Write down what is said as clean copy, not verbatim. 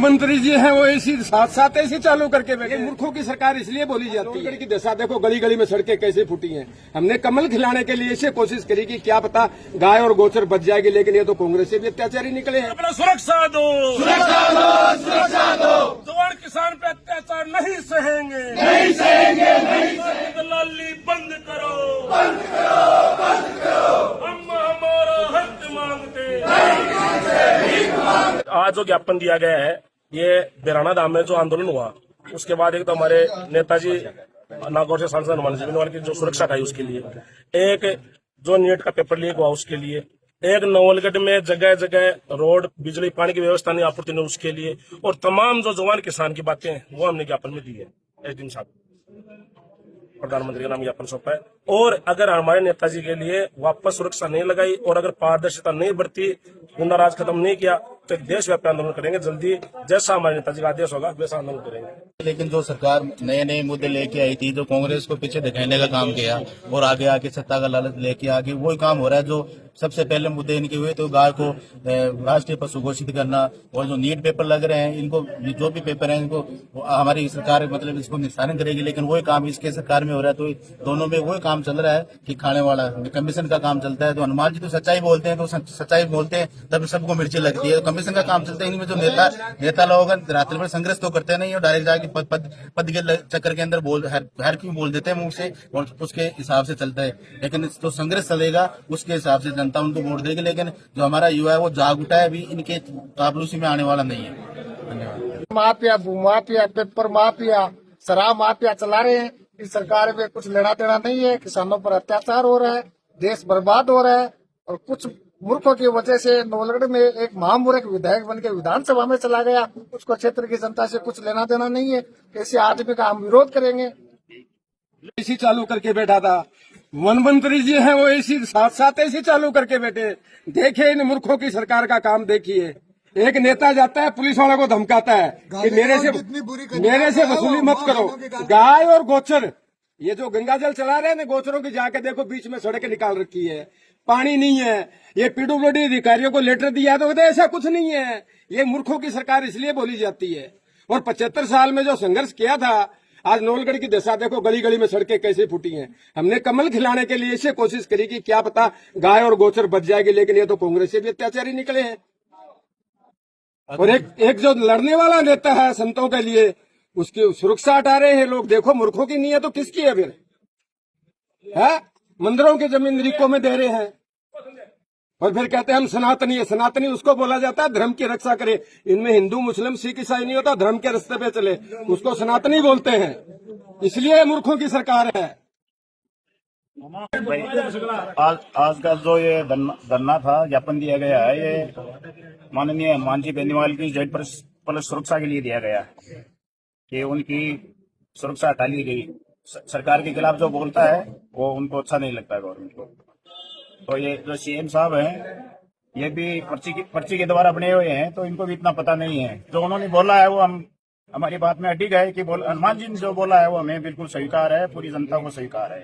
मंत्री जी हैं वो एसी साथ साथ एसी चालू करके बैठे। मूर्खों की सरकार इसलिए बोली जाती है कि दशा देखो, गली गली में सड़कें कैसे फूटी हैं। हमने कमल खिलाने के लिए ऐसे कोशिश करी कि क्या पता गाय और गोचर बच जाएगी, लेकिन ये तो कांग्रेस से भी अत्याचारी निकले हैं। अपना सुरक्षा दो, सुरक्षा दो, सुरक्षा दो। जवान किसान पे अत्याचार नहीं सहेंगे, नहीं सहेंगे, नहीं सहेंगे। दलाली बंद करो, बंद करो, बंद करो। हम हमारा हक मांगते। आज जो ज्ञापन दिया गया है, ये बेराना धाम में जो आंदोलन हुआ, उसके बाद एक तो हमारे नेताजी नागौर से सांसद हनुमान जी बिनवाल की जो सुरक्षा का उसके लिए, एक जो नीट का पेपर लीक हुआ उसके लिए, एक नवलगढ़ में जगह जगह रोड, बिजली, पानी की व्यवस्था नहीं आपूर्ति नहीं उसके लिए, और तमाम जो जवान किसान की बातें हैं वो हमने ज्ञापन में दी है। एसडीएम साहब प्रधानमंत्री का नाम ज्ञापन सौंपा है। और अगर हमारे नेताजी के लिए वापस सुरक्षा नहीं लगाई और अगर पारदर्शिता नहीं बरती, गुंडा राज खत्म नहीं किया, तो एक देशव्यापी आंदोलन करेंगे। जल्दी जैसा हमारे नेताजी का आदेश होगा वैसा आंदोलन करेंगे। लेकिन जो सरकार नए नए मुद्दे लेके आई थी, जो कांग्रेस को पीछे दिखाने का काम किया और आगे आके सत्ता का लालच लेके आगे वही काम हो रहा है। जो सबसे पहले मुद्दे इनके हुए तो गाय को राष्ट्रीय पशु घोषित करना, और जो नीट पेपर लग रहे हैं इनको, जो भी पेपर हैं इनको हमारी सरकार मतलब इसको निस्तारण करेगी, लेकिन वही काम इसके सरकार में हो रहा है। तो दोनों में वही काम चल रहा है कि खाने वाला कमीशन का काम चलता है। तो हनुमान जी तो सच्चाई बोलते हैं, तो सच्चाई बोलते हैं तब सबको मिर्ची लगती है। कमीशन का काम चलता है। इनमें जो नेता लोग रात्रि भर संघर्ष तो करते नहीं, और डायरेक्ट जाके पद के चक्कर के अंदर हर क्यों बोल देते हैं मुंह से, और उसके हिसाब से चलता है। लेकिन जो संघर्ष चलेगा उसके हिसाब से जनता उनको वोट देगी। लेकिन जो हमारा युवा है वो जाग उठा है, अभी इनके काबलूसी में आने वाला नहीं है। धन्यवाद। माफिया, भूमाफिया, पेपर माफिया, शराब माफिया चला रहे हैं। इस सरकार में कुछ लेना देना नहीं है। किसानों पर अत्याचार हो रहा है, देश बर्बाद हो रहा है, और कुछ मूर्खों की वजह से नवलगढ़ में एक महामूर्ख विधायक बन के विधानसभा में चला गया। उसको क्षेत्र की जनता से कुछ लेना देना नहीं है। ऐसे आदमी का हम विरोध करेंगे। एसी चालू करके बैठा था। वन मंत्री जी हैं वो एसी साथ साथ एसी चालू करके बैठे। देखिए इन मूर्खों की सरकार का काम देखिए। एक नेता जाता है पुलिस वालों को धमकाता है कि मेरे से वसूली मत करो। गाय और गोचर, ये जो गंगा जल चला रहे हैं ना, गोचरों की जाके देखो बीच में सड़क निकाल रखी है, पानी नहीं है। ये पीडब्ल्यूडी अधिकारियों को लेटर दिया तो ऐसा कुछ नहीं है। ये मूर्खों की सरकार इसलिए बोली जाती है। और 75 साल में जो संघर्ष किया था, आज नवलगढ़ की दशा देखो, गली गली में सड़कें कैसे फूटी हैं। हमने कमल खिलाने के लिए ऐसे कोशिश करी कि क्या पता गाय और गोचर बच जाएगी, लेकिन ये तो कांग्रेस से भी अत्याचारी निकले हैं। और एक जो लड़ने वाला नेता है संतों के लिए, उसकी सुरक्षा हटा रहे हैं लोग। देखो मूर्खों की नहीं है तो किसकी है फिर? है मंदिरों की जमीन रिको में दे रहे हैं, और फिर कहते हैं हम सनातनी है। सनातनी उसको बोला जाता है धर्म की रक्षा करे। इनमें हिंदू मुस्लिम सिख ईसाई नहीं होता, धर्म के रास्ते पे चले उसको सनातनी बोलते हैं। इसलिए मूर्खों की सरकार है। आज का जो ये धरना था, ज्ञापन दिया गया है, ये माननीय हनुमान जी बेनीवाल की जेल पुलिस सुरक्षा के लिए दिया गया है कि उनकी सुरक्षा हटा ली गई। सरकार के खिलाफ जो बोलता है वो उनको अच्छा नहीं लगता है गवर्नमेंट को। तो ये जो सीएम साहब हैं, ये भी पर्ची के द्वारा बने हुए हैं, तो इनको भी इतना पता नहीं है। जो उन्होंने बोला है वो हमारी बात में अडिग है कि हनुमान जी ने जो बोला है वो हमें बिल्कुल स्वीकार है, पूरी जनता को स्वीकार है।